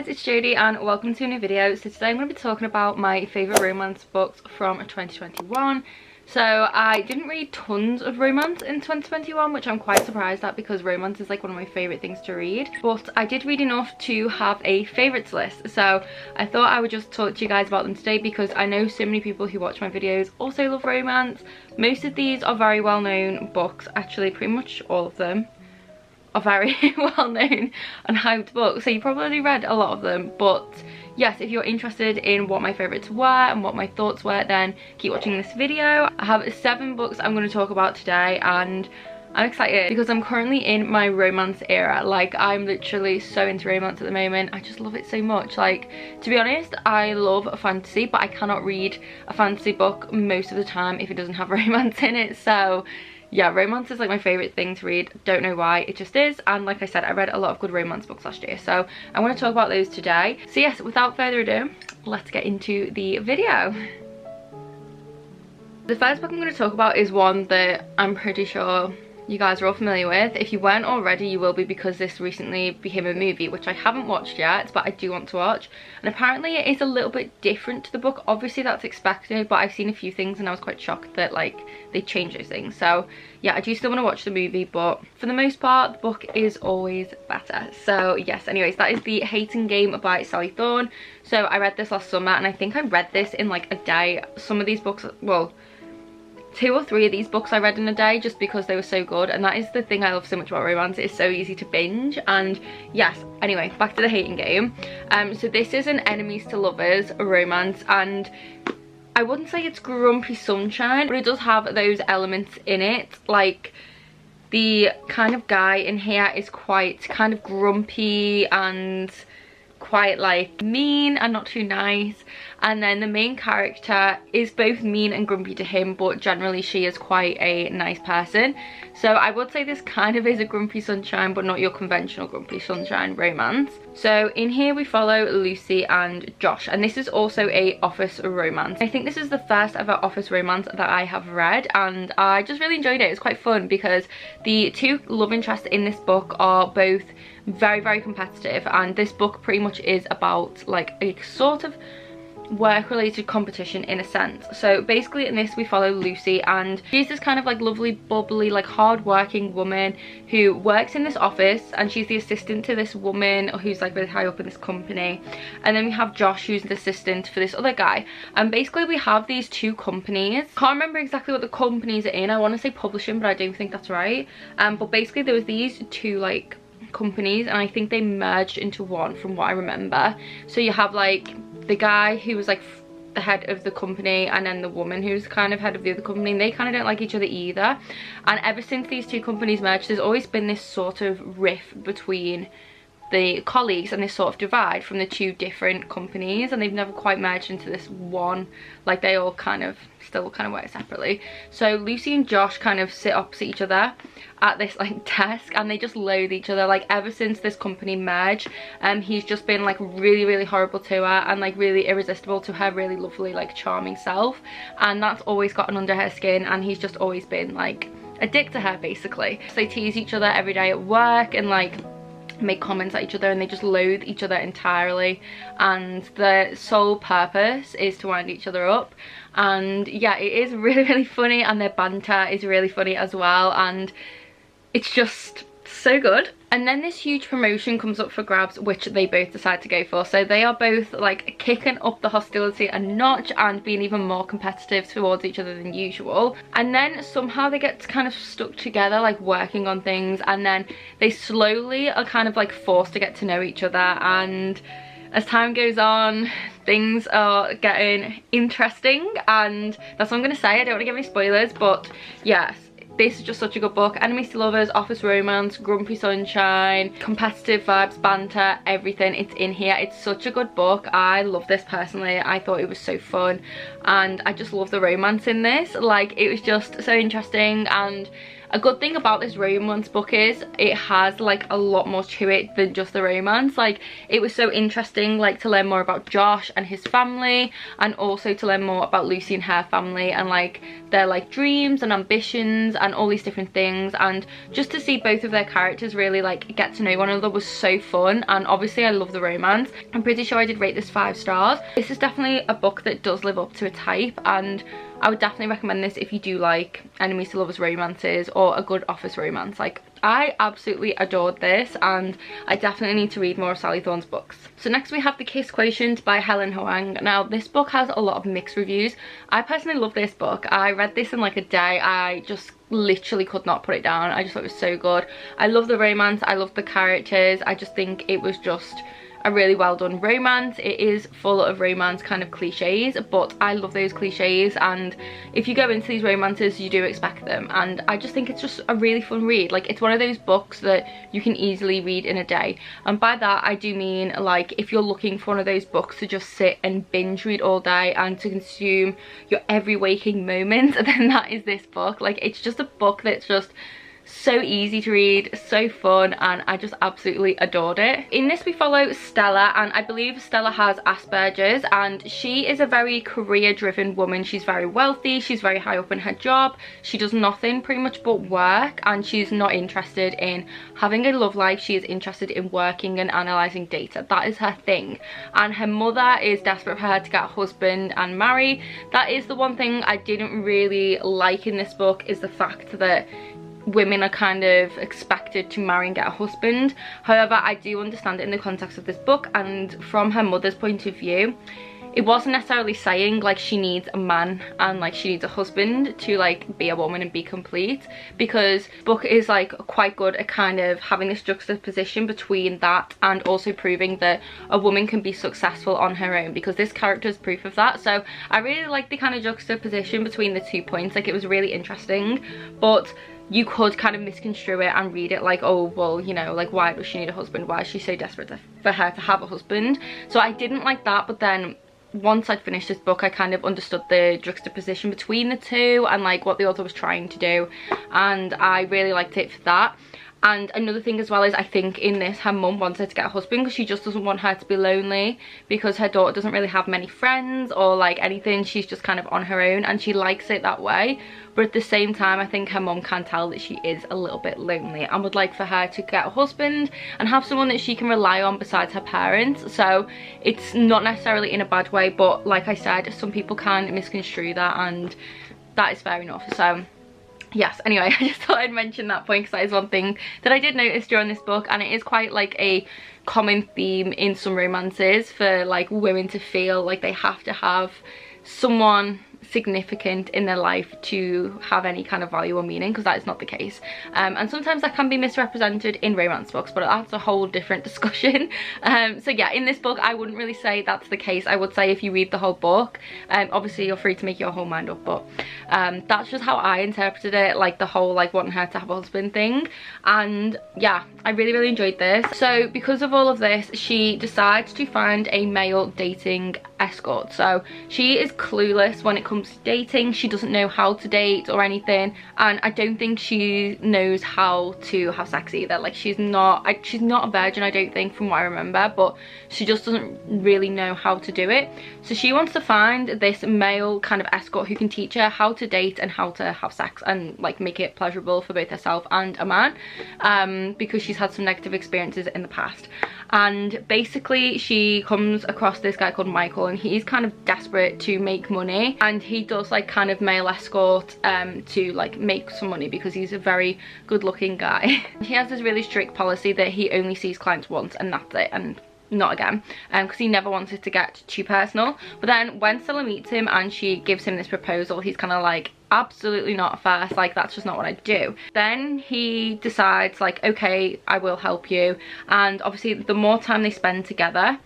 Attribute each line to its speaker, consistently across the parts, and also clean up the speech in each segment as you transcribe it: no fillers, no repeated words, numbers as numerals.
Speaker 1: guys, it's Jodie and welcome to a new video. So today I'm going to be talking about my favourite romance books from 2021. So I didn't read tons of romance in 2021, which I'm quite surprised at because romance is like one of my favourite things to read. But I did read enough to have a favourites list. So I thought I would just talk to you guys about them today because I know so many people who watch my videos also love romance. Most of these are very well known books, actually pretty much all of them are very well known and hyped books, so you probably read a lot of them. But yes, if you're interested in what my favorites were and what my thoughts were, then keep watching this video. I have 7 books I'm going to talk about today and I'm excited because I'm currently in my romance era. Like, I'm literally so into romance at the moment. I just love it so much. Like, to be honest, I love a fantasy, but I cannot read a fantasy book most of the time if it doesn't have romance in it. So yeah, romance is like my favourite thing to read. Don't know why, it just is. And like I said, I read a lot of good romance books last year, so I want to talk about those today. So yes, without further ado, let's get into the video. The first book I'm going to talk about is one that I'm pretty sure you guys are all familiar with. If you weren't already, you will be, because this recently became a movie, which I haven't watched yet, but I do want to watch. And apparently it is a little bit different to the book. Obviously that's expected, but I've seen a few things and I was quite shocked that like they changed those things. So yeah, I do still want to watch the movie, but for the most part the book is always better. So yes, anyways, that is The Hating Game by Sally Thorne. So I read this last summer and I think I read this in like a day. Some of these books, well, 2 or 3 of these books I read in a day just because they were so good, and that is the thing I love so much about romance. It's so easy to binge. And yes, anyway, back to The Hating Game. So this is an enemies to lovers romance, and I wouldn't say it's grumpy sunshine, but it does have those elements in it. Like, the kind of guy in here is quite kind of grumpy and quite like mean and not too nice, and then the main character is both mean and grumpy to him, but generally she is quite a nice person. So I would say this kind of is a grumpy sunshine, but not your conventional grumpy sunshine romance. So in here we follow Lucy and Josh, and this is also a office romance. I think this is the first ever office romance that I have read, and I just really enjoyed it. It's quite fun because the 2 love interests in this book are both very competitive, and this book pretty much is about like a sort of work-related competition in a sense. So basically in this we follow Lucy, and she's this kind of like lovely, bubbly, like hard-working woman who works in this office, and she's the assistant to this woman who's like really high up in this company. And then we have Josh, who's the assistant for this other guy, and basically we have these 2 companies. Can't remember exactly what the companies are in. I want to say publishing, but I don't think that's right. But basically there was these 2 like companies, and I think they merged into one from what I remember. So you have like the guy who was like the head of the company, and then the woman who's kind of head of the other company, and they kind of don't like each other either. And ever since these 2 companies merged, there's always been this sort of rift between the colleagues and this sort of divide from the 2 different companies, and they've never quite merged into this one. Like, they all kind of still kind of work separately. So Lucy and Josh kind of sit opposite each other at this like desk, and they just loathe each other. Like, ever since this company merged, he's just been like really horrible to her and like really irresistible to her really lovely, like charming self, and that's always gotten under her skin, and he's just always been like a dick to her basically. So they tease each other every day at work and like make comments at each other, and they just loathe each other entirely, and their sole purpose is to wind each other up. And yeah, it is really funny, and their banter is really funny as well, and it's just so good. And then this huge promotion comes up for grabs, which they both decide to go for. So they are both like kicking up the hostility a notch and being even more competitive towards each other than usual. And then somehow they get kind of stuck together, like working on things, and then they slowly are kind of like forced to get to know each other. And as time goes on, things are getting interesting, and that's what I'm going to say. I don't want to give any spoilers, but yes, this is just such a good book. Enemies to lovers, office romance, grumpy sunshine, competitive vibes, banter, everything. It's in here. It's such a good book. I love this personally. I thought it was so fun, and I just love the romance in this. Like, it was just so interesting, and a good thing about this romance book is it has like a lot more to it than just the romance. Like, it was so interesting like to learn more about Josh and his family, and also to learn more about Lucy and her family, and like their like dreams and ambitions and all these different things, and just to see both of their characters really like get to know one another was so fun. And obviously I love the romance. I'm pretty sure I did rate this 5 stars. This is definitely a book that does live up to its hype, and I would definitely recommend this if you do like enemies to lovers romances or a good office romance. Like, I absolutely adored this, and I definitely need to read more of Sally Thorne's books. So next we have The Kiss Quotient by Helen Hoang. Now, this book has a lot of mixed reviews. I personally love this book. I read this in like a day. I just literally could not put it down. I just thought it was so good. I love the romance. I love the characters. I just think it was just a really well done romance. It is full of romance kind of cliches, but I love those cliches, and if you go into these romances you do expect them, and I just think it's just a really fun read. Like, it's one of those books that you can easily read in a day, and by that I do mean like if you're looking for one of those books to just sit and binge read all day and to consume your every waking moment, then that is this book. Like, it's just a book that's just so easy to read, so fun, and I just absolutely adored it. In this we follow Stella, and I believe Stella has Asperger's, and she is a very career driven woman. She's very wealthy, she's very high up in her job, she does nothing pretty much but work, and she's not interested in having a love life. She is interested in working and analysing data. That is her thing, and her mother is desperate for her to get a husband and marry. That is the one thing I didn't really like in this book, is the fact that women are kind of expected to marry and get a husband. However, I do understand it in the context of this book, and from her mother's point of view, it wasn't necessarily saying like she needs a man and like she needs a husband to like be a woman and be complete, because the book is like quite good at kind of having this juxtaposition between that and also proving that a woman can be successful on her own, because this character is proof of that. So I really like the kind of juxtaposition between the 2 points. Like, it was really interesting, but you could kind of misconstrue it and read it like, oh well, you know, like, why does she need a husband? Why is she so desperate for her to have a husband? So I didn't like that, but then once I'd finished this book I kind of understood the juxtaposition between the two and like what the author was trying to do, and I really liked it for that. And another thing as well is I think in this her mum wants her to get a husband because she just doesn't want her to be lonely, because her daughter doesn't really have many friends or like anything. She's just kind of on her own, and she likes it that way. But at the same time I think her mum can tell that she is a little bit lonely and would like for her to get a husband and have someone that she can rely on besides her parents. So it's not necessarily in a bad way, but like I said, some people can misconstrue that, and that is fair enough. So yes, anyway, I just thought I'd mention that point because that is one thing that I did notice during this book, and it is quite like a common theme in some romances for like women to feel like they have to have someone significant in their life to have any kind of value or meaning, because that is not the case, and sometimes that can be misrepresented in romance books, but that's a whole different discussion. So yeah, in this book I wouldn't really say that's the case. I would say if you read the whole book, obviously you're free to make your whole mind up, but that's just how I interpreted it, like the whole like wanting her to have a husband thing. And yeah, I really enjoyed this. So because of all of this, she decides to find a male dating escort. So she is clueless when it comes to dating. She doesn't know how to date or anything, and I don't think she knows how to have sex either. Like, she's not a virgin, I don't think, from what I remember, but she just doesn't really know how to do it. So she wants to find this male kind of escort who can teach her how to date and how to have sex and like make it pleasurable for both herself and a man, because she's had some negative experiences in the past. And basically she comes across this guy called Michael, and he's kind of desperate to make money, and he does like kind of male escort to like make some money because he's a very good looking guy. He has this really strict policy that he only sees clients once and that's it, and not again, because he never wants it to get too personal. But then when Stella meets him and she gives him this proposal, he's kind of like, absolutely not first, like that's just not what I do. Then he decides like, okay, I will help you, and obviously the more time they spend together,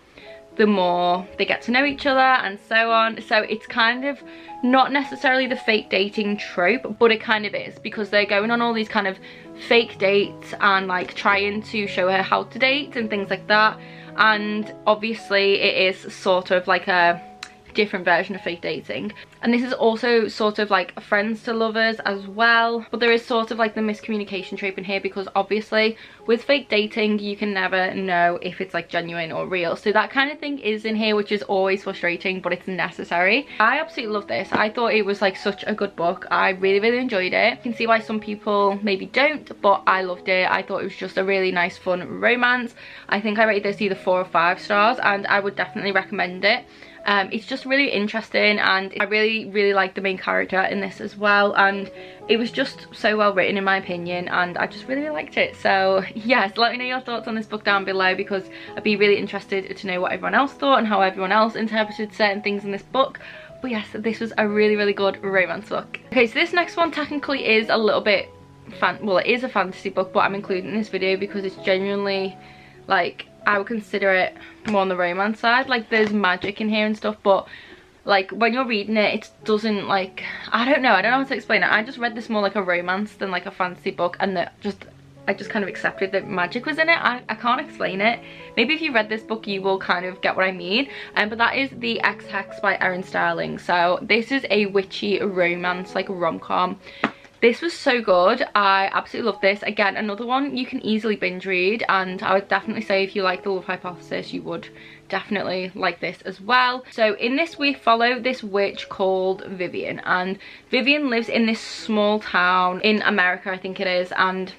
Speaker 1: the more they get to know each other and so on. So it's kind of not necessarily the fake dating trope, but it kind of is, because they're going on all these kind of fake dates and like trying to show her how to date and things like that. And obviously it is sort of like a different version of fake dating. And this is also sort of like friends to lovers as well, but there is sort of like the miscommunication trope in here, because obviously with fake dating you can never know if it's like genuine or real, so that kind of thing is in here, which is always frustrating, but it's necessary. I absolutely love this. I thought it was like such a good book. I really enjoyed it. You can see why some people maybe don't, but I loved it. I thought it was just a really nice fun romance. I think I rated this either 4 or 5 stars, and I would definitely recommend it. It's just really interesting, and I really like the main character in this as well, and it was just so well written in my opinion, and I just really liked it. So yes, let me know your thoughts on this book down below, because I'd be really interested to know what everyone else thought and how everyone else interpreted certain things in this book. But yes, this was a really good romance book. Okay, so this next one technically is a little bit well, it is a fantasy book, but I'm including in this video because it's genuinely, like, I would consider it more on the romance side. Like, there's magic in here and stuff, but like when you're reading it, it doesn't, like, I don't know how to explain it. I just read this more like a romance than like a fantasy book, and I just kind of accepted that magic was in it. I can't explain it. Maybe if you read this book you will kind of get what I mean. But that is The Ex-Hex by Erin Sterling. So this is a witchy romance, like rom-com. This was so good. I absolutely love this. Again, another one you can easily binge read, and I would definitely say if you like The Love Hypothesis, you would definitely like this as well. So in this we follow this witch called Vivian, and Vivian lives in this small town in America, I think it is, and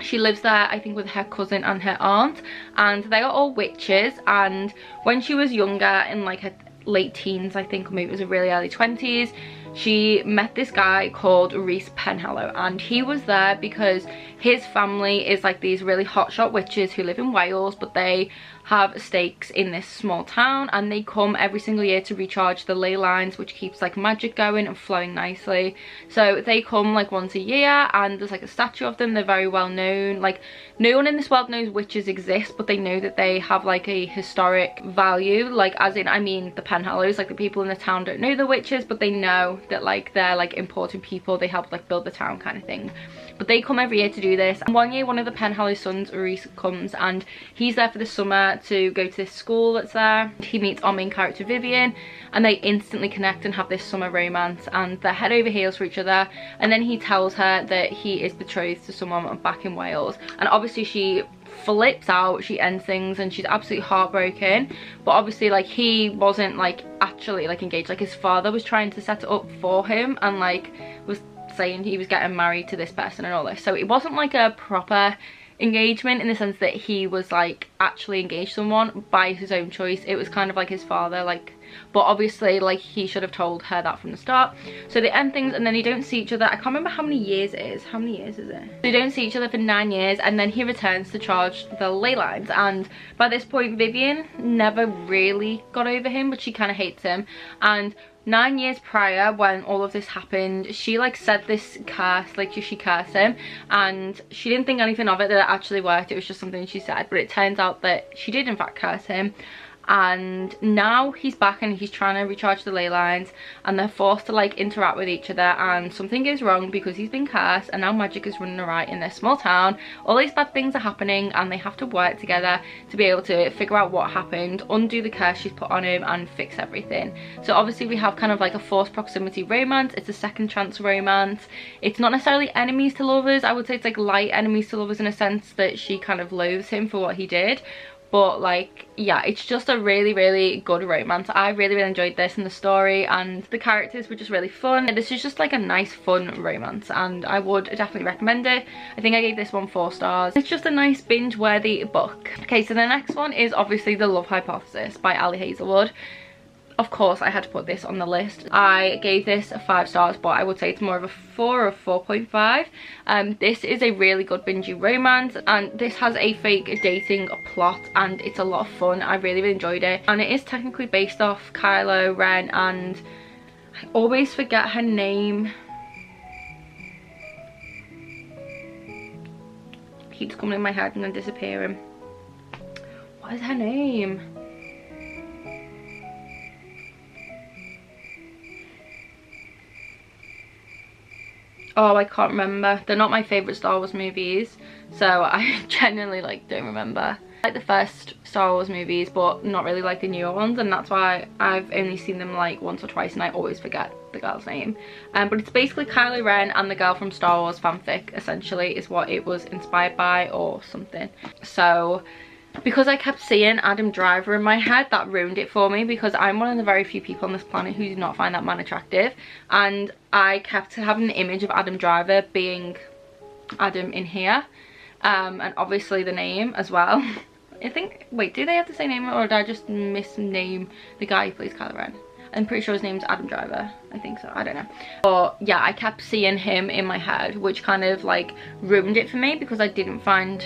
Speaker 1: she lives there, I think, with her cousin and her aunt, and they are all witches. And when she was younger, in like her late teens, I think, or maybe it was her really early 20s, she met this guy called Reese Penhallow, and he was there because his family is like these really hotshot witches who live in Wales, but they have stakes in this small town, and they come every single year to recharge the ley lines, which keeps like magic going and flowing nicely. So they come like once a year, and there's like a statue of them. They're very well known. Like, no one in this world knows witches exist, but they know that they have like a historic value, like, as in, I mean, the Penhallows, like the people in the town don't know the witches, but they know that like they're like important people. They help like build the town kind of thing. But they come every year to do this. And one year one of the Penhallow sons, Reese, comes, and he's there for the summer to go to this school that's there. He meets our main character Vivian, and they instantly connect and have this summer romance, and they're head over heels for each other. And then he tells her that he is betrothed to someone back in Wales, and obviously she flips out, she ends things, and she's absolutely heartbroken. But obviously, like, he wasn't like actually like engaged. Like, his father was trying to set it up for him, and like was saying he was getting married to this person and all this. So it wasn't like a proper engagement in the sense that he was like actually engaged to someone by his own choice. It was kind of like his father, like, but obviously like he should have told her that from the start. So they end things, and then they don't see each other. I can't remember how many years it is. How many years is it? They don't see each other for 9 years, and then he returns to charge the ley lines. And by this point Vivian never really got over him, but she kind of hates him. And 9 years prior, when all of this happened, she like said this curse, like she cursed him, and she didn't think anything of it, that it actually worked. It was just something she said, but it turns out that she did in fact curse him. And now he's back, and he's trying to recharge the ley lines, and they're forced to like interact with each other, and something goes wrong because he's been cursed, and now magic is running riot in their small town. All these bad things are happening, and they have to work together to be able to figure out what happened, undo the curse she's put on him, and fix everything. So obviously we have kind of like a forced proximity romance. It's a second chance romance. It's not necessarily enemies to lovers. I would say it's like light enemies to lovers, in a sense that she kind of loathes him for what he did. But like, yeah, it's just a really good romance. I really enjoyed this, and the story and the characters were just really fun. This is just like a nice fun romance, and I would definitely recommend it. I think I gave this one 4 stars. It's just a nice binge worthy book. Okay, so the next one is obviously The Love Hypothesis by Ali Hazelwood. Of course I had to put this on the list. I gave this 5 stars, but I would say it's more of a 4 or 4.5. This is a really good bingey romance, and this has a fake dating plot, and it's a lot of fun. I really enjoyed it, and it is technically based off Kylo Ren, and I always forget her name. It keeps coming in my head and then disappearing. What is her name? Oh, I can't remember. They're not my favourite Star Wars movies, so I genuinely like don't remember. Like the first Star Wars movies, but not really like the newer ones, and that's why I've only seen them like once or twice and I always forget the girl's name. But it's basically Kylo Ren and the girl from Star Wars fanfic, essentially, is what it was inspired by or something. So because I kept seeing Adam Driver in my head, that ruined it for me, because I'm one of the very few people on this planet who do not find that man attractive, and I kept having the image of Adam Driver being Adam in here, and obviously the name as well. I think, wait, do they have the same name, or did I just misname the guy who plays Kylo Ren? I'm pretty sure his name's Adam Driver. I think so. I don't know. But yeah, I kept seeing him in my head, which kind of like ruined it for me, because I didn't find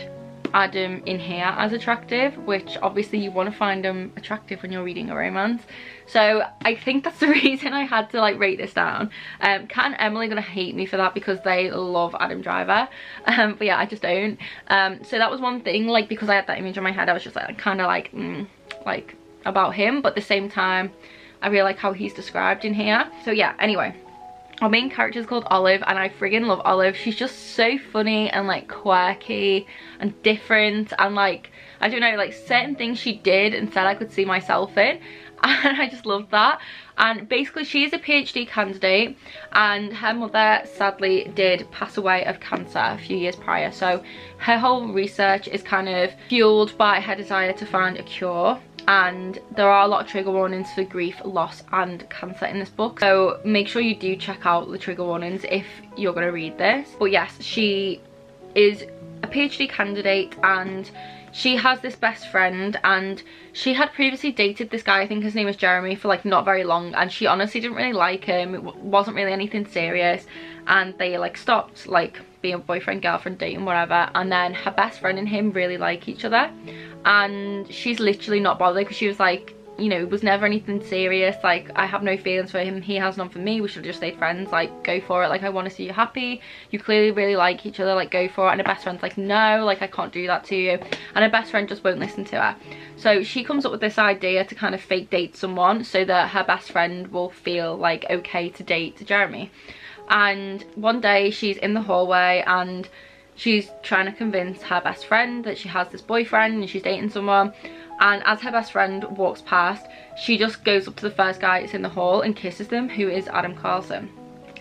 Speaker 1: Adam in here as attractive, which obviously you want to find him attractive when you're reading a romance. So I think that's the reason I had to like rate this down. Kat and Emily are gonna hate me for that because they love Adam Driver, but yeah, I just don't. So that was one thing, like, because I had that image in my head, I was just like kind of like like about him, but at the same time I really like how he's described in here. So yeah, anyway, our main character is called Olive, and I friggin' love Olive. She's just so funny and like quirky and different, and like, I don't know, like certain things she did and said I could see myself in, and I just loved that. And basically she is a PhD candidate, and her mother sadly did pass away of cancer a few years prior, so her whole research is kind of fueled by her desire to find a cure. And there are a lot of trigger warnings for grief, loss and cancer in this book, so make sure you do check out the trigger warnings if you're going to read this. But yes, she is a PhD candidate, and she has this best friend, and she had previously dated this guy, I think his name was Jeremy, for like not very long, and she honestly didn't really like him. It wasn't really anything serious, and they like stopped like being boyfriend, girlfriend, dating, whatever. And then her best friend and him really like each other, and she's literally not bothered, because she was like, you know, it was never anything serious, like I have no feelings for him, he has none for me, we should have just stayed friends, like go for it, like I want to see you happy, you clearly really like each other, like go for it. And her best friend's like, no, like I can't do that to you, and her best friend just won't listen to her. So she comes up with this idea to kind of fake date someone so that her best friend will feel like okay to date Jeremy. And one day she's in the hallway and she's trying to convince her best friend that she has this boyfriend and she's dating someone, and as her best friend walks past, she just goes up to the first guy that's in the hall and kisses them, who is Adam Carlson.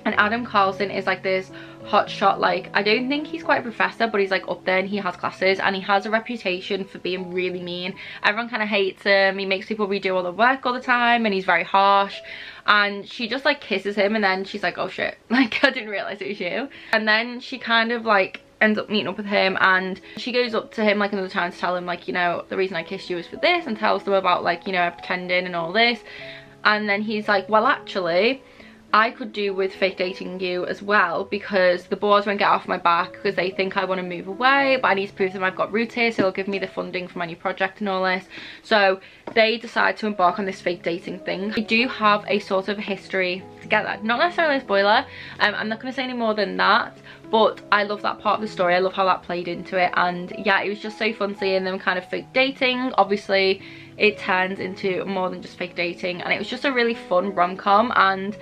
Speaker 1: And Adam Carlson is like this hot shot, like I don't think he's quite a professor, but he's like up there and he has classes, and he has a reputation for being really mean. Everyone kind of hates him, he makes people redo all the work all the time, and he's very harsh. And she just like kisses him, and then she's like, oh shit, like I didn't realize it was you. And then she kind of like ends up meeting up with him, and she goes up to him like another time to tell him like, you know, the reason I kissed you is for this, and tells them about like, you know, pretending and all this. And then he's like, well actually I could do with fake dating you as well, because the boys won't get off my back because they think I want to move away, but I need to prove them I've got roots here, so they'll give me the funding for my new project and all this. So they decide to embark on this fake dating thing. They do have a sort of history together, not necessarily a spoiler, I'm not going to say any more than that, but I love that part of the story. I love how that played into it, and yeah, it was just so fun seeing them kind of fake dating. Obviously it turns into more than just fake dating, and it was just a really fun rom-com. And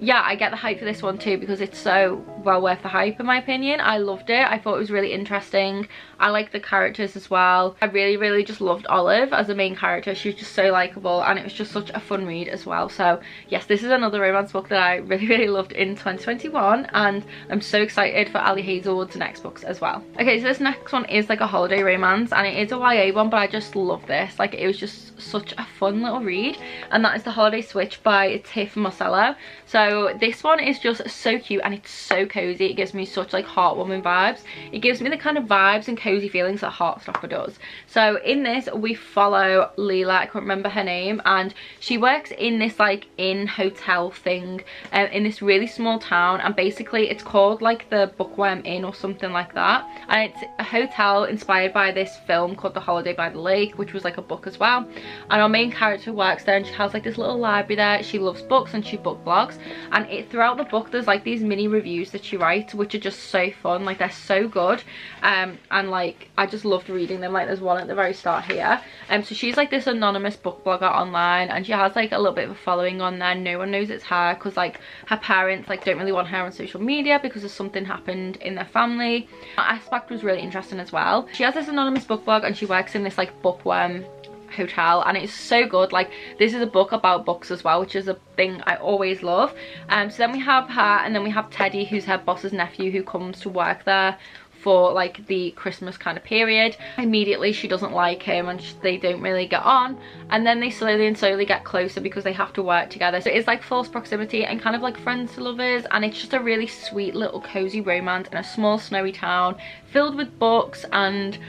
Speaker 1: yeah, I get the hype for this one too, because it's so well worth the hype in my opinion. I loved it. I thought it was really interesting. I like the characters as well. I really just loved Olive as the main character. She was just so likable, and it was just such a fun read as well. So yes, this is another romance book that I really loved in 2021, and I'm so excited for Ali Hazelwood's next books as well. Okay, so this next one is like a holiday romance, and it is a YA one, but I just love this. Like it was just such a fun little read, and that is The Holiday Switch by Tiff Marcello. So this one is just so cute, and it's so cozy. It gives me such like heartwarming vibes. It gives me the kind of vibes and cozy feelings that Heartstopper does. So in this we follow Leela, I can't remember her name, and she works in this like inn hotel thing in this really small town, and basically it's called like the Bookworm Inn or something like that, and it's a hotel inspired by this film called The Holiday by the Lake, which was like a book as well. And our main character works there, and she has like this little library there. She loves books and she book blogs, and throughout the book there's like these mini reviews that she writes, which are just so fun. Like they're so good, and like I just loved reading them. Like there's one at the very start here, so she's like this anonymous book blogger online, and she has like a little bit of a following on there. No one knows it's her, because like her parents like don't really want her on social media because of something happened in their family. That aspect was really interesting as well. She has this anonymous book blog, and she works in this like bookworm hotel, and it's so good. Like, this is a book about books as well, which is a thing I always love. So then we have her, and then we have Teddy, who's her boss's nephew, who comes to work there for like the Christmas kind of period. Immediately she doesn't like him, and they don't really get on, and then they slowly get closer because they have to work together. So it's like false proximity and kind of like friends to lovers, and it's just a really sweet little cozy romance in a small snowy town filled with books and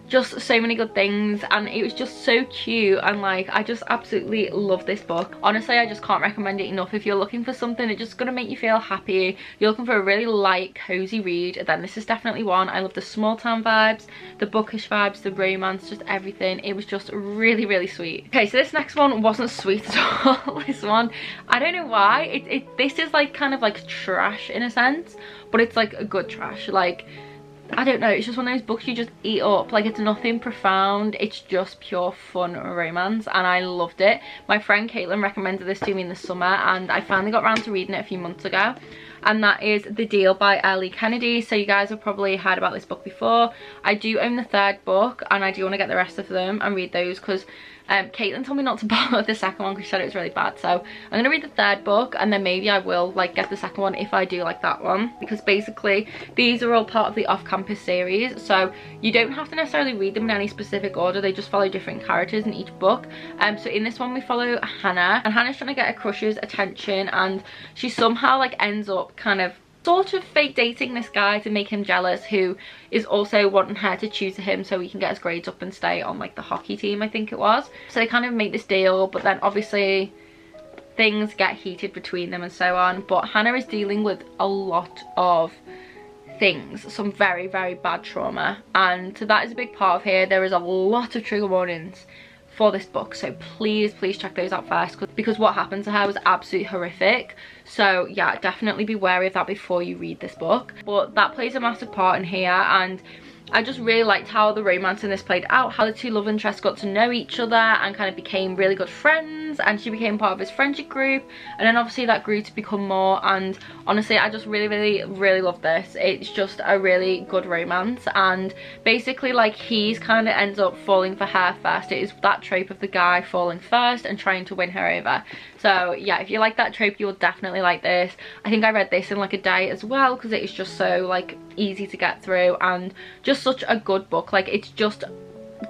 Speaker 1: just so many good things. And it was just so cute, and like I just absolutely love this book. Honestly, I just can't recommend it enough. If you're looking for something that's just gonna make you feel happy, you're looking for a really light cozy read, then this is definitely one. I love the small town vibes, the bookish vibes, the romance, just everything. It was just really sweet. Okay, so this next one wasn't sweet at all. This one, I don't know why, this is like kind of like trash in a sense, but it's like a good trash. Like, I don't know, it's just one of those books you just eat up. Like, it's nothing profound, it's just pure fun romance, and I loved it. My friend Caitlin recommended this to me in the summer, and I finally got around to reading it a few months ago, and that is The Deal by Ellie Kennedy. So you guys have probably heard about this book before. I do own the third book, and I do want to get the rest of them and read those, because Caitlin told me not to bother the second one because she said it was really bad. So I'm gonna read the third book, and then maybe I will like get the second one if I do like that one, because basically these are all part of the off-campus series, so you don't have to necessarily read them in any specific order. They just follow different characters in each book. So in this one we follow Hannah, and Hannah's trying to get her crush's attention, and she somehow like ends up kind of sort of fake dating this guy to make him jealous, who is also wanting her to tutor him so he can get his grades up and stay on like the hockey team, I think it was. So they kind of make this deal, but then obviously things get heated between them and so on. But Hannah is dealing with a lot of things, some very bad trauma, and so that is a big part of here. There is a lot of trigger warnings for this book, so please check those out first, because what happened to her was absolutely horrific. So yeah, definitely be wary of that before you read this book. But that plays a massive part in here, and I just really liked how the romance in this played out, how the two love interests got to know each other and kind of became really good friends, and she became part of his friendship group, and then obviously that grew to become more. And honestly, I just really love this. It's just a really good romance, and basically like he's kind of ends up falling for her first. It is that trope of the guy falling first and trying to win her over. So yeah, if you like that trope, you'll definitely like this. I think I read this in like a day as well, because it is just so like easy to get through and just such a good book. Like, it's just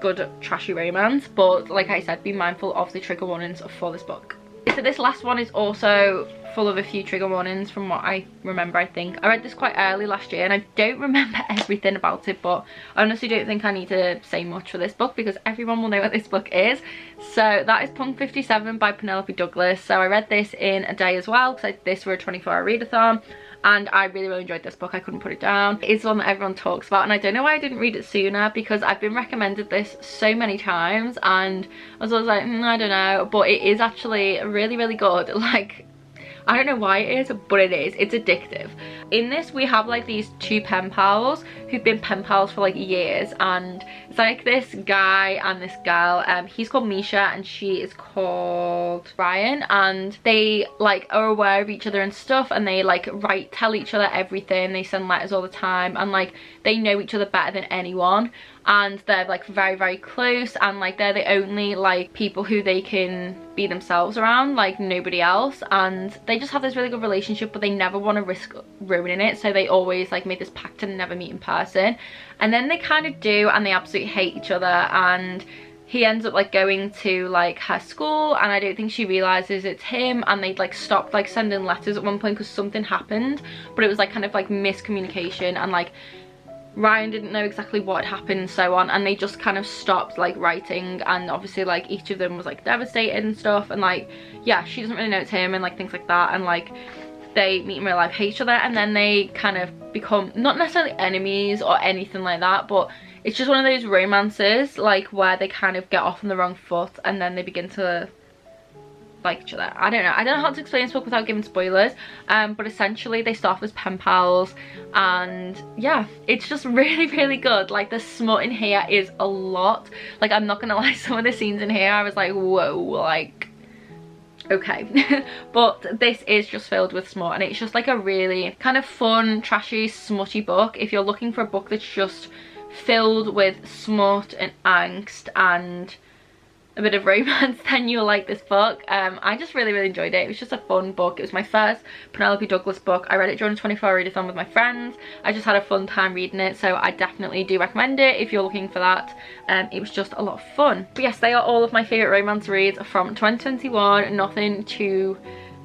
Speaker 1: good trashy romance, but like I said, be mindful of the trigger warnings for this book. So this last one is also full of a few trigger warnings from what I remember. I think I read this quite early last year, and I don't remember everything about it, but I honestly don't think I need to say much for this book because everyone will know what this book is. So that is Punk 57 by Penelope Douglas. So I read this in a day as well, because this were a 24-hour readathon, and I really enjoyed this book. I couldn't put it down. It is one that everyone talks about, and I don't know why I didn't read it sooner, because I've been recommended this so many times, and I was always like, I don't know, but it is actually really good. Like, I don't know why it is, but it is. It's addictive. In this, we have like these two pen pals who've been pen pals for like years, and it's like this guy and this girl. He's called Misha and she is called Ryan, and they like are aware of each other and stuff, and they like tell each other everything. They send letters all the time, and like they know each other better than anyone, and they're like very close, and like they're the only like people who they can be themselves around, like nobody else. And they just have this really good relationship, but they never want to risk ruining it, so they always like made this pact to never meet in person. And then they kind of do, and they absolutely hate each other, and he ends up like going to like her school, and I don't think she realizes it's him, and they'd like stopped like sending letters at one point because something happened, but it was like kind of like miscommunication, and like Ryan didn't know exactly what had happened and so on, and they just kind of stopped like writing, and obviously like each of them was like devastated and stuff, and like yeah, she doesn't really know it's him and like things like that, and like they meet in real life, hate each other, and then they kind of become not necessarily enemies or anything like that, but it's just one of those romances like where they kind of get off on the wrong foot, and then they begin to like each other. I don't know how to explain this book without giving spoilers, but essentially they start off as pen pals, and yeah, it's just really good. Like, the smut in here is a lot. Like, I'm not gonna lie, some of the scenes in here I was like, whoa, like okay. But this is just filled with smut, and it's just like a really kind of fun, trashy, smutty book. If you're looking for a book that's just filled with smut and angst and a bit of romance, then you'll like this book. I just really enjoyed it. It was just a fun book. It was my first Penelope Douglas book. I read it during a 24-hour readathon with my friends. I just had a fun time reading it, so I definitely do recommend it if you're looking for that. It was just a lot of fun. But yes, they are all of my favourite romance reads from 2021. Nothing too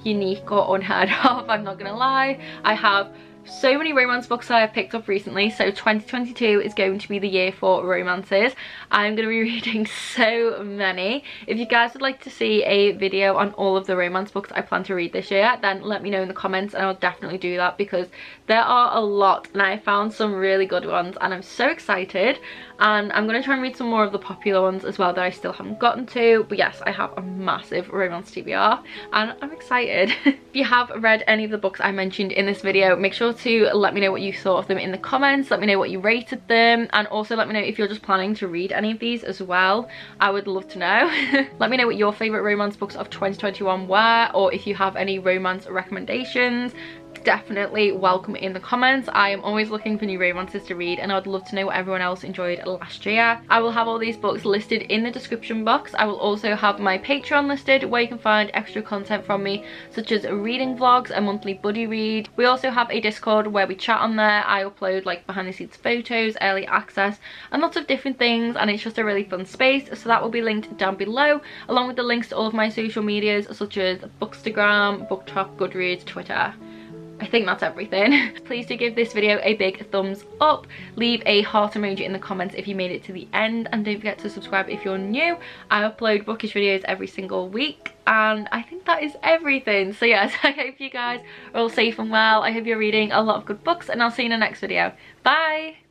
Speaker 1: unique or unheard of, I'm not gonna lie. I have so many romance books that I've picked up recently, so 2022 is going to be the year for romances. I'm going to be reading so many. If you guys would like to see a video on all of the romance books I plan to read this year, then let me know in the comments and I'll definitely do that, because there are a lot and I found some really good ones and I'm so excited. And I'm going to try and read some more of the popular ones as well that I still haven't gotten to. But yes, I have a massive romance TBR and I'm excited. If you have read any of the books I mentioned in this video, make sure to let me know what you thought of them in the comments. Let me know what you rated them, and also let me know if you're just planning to read any of these as well. I would love to know. Let me know what your favourite romance books of 2021 were, or if you have any romance recommendations. Definitely welcome in the comments. I am always looking for new romances to read and I would love to know what everyone else enjoyed last year. I will have all these books listed in the description box. I will also have my Patreon listed where you can find extra content from me, such as reading vlogs, a monthly buddy read. We also have a Discord where we chat on there. I upload like behind the scenes photos, early access and lots of different things, and it's just a really fun space. So that will be linked down below, along with the links to all of my social medias such as Bookstagram, BookTok, Goodreads, Twitter. I think that's everything. Please do give this video a big thumbs up. Leave a heart emoji in the comments if you made it to the end. And don't forget to subscribe if you're new. I upload bookish videos every single week. And I think that is everything. So yes, I hope you guys are all safe and well. I hope you're reading a lot of good books. And I'll see you in the next video. Bye!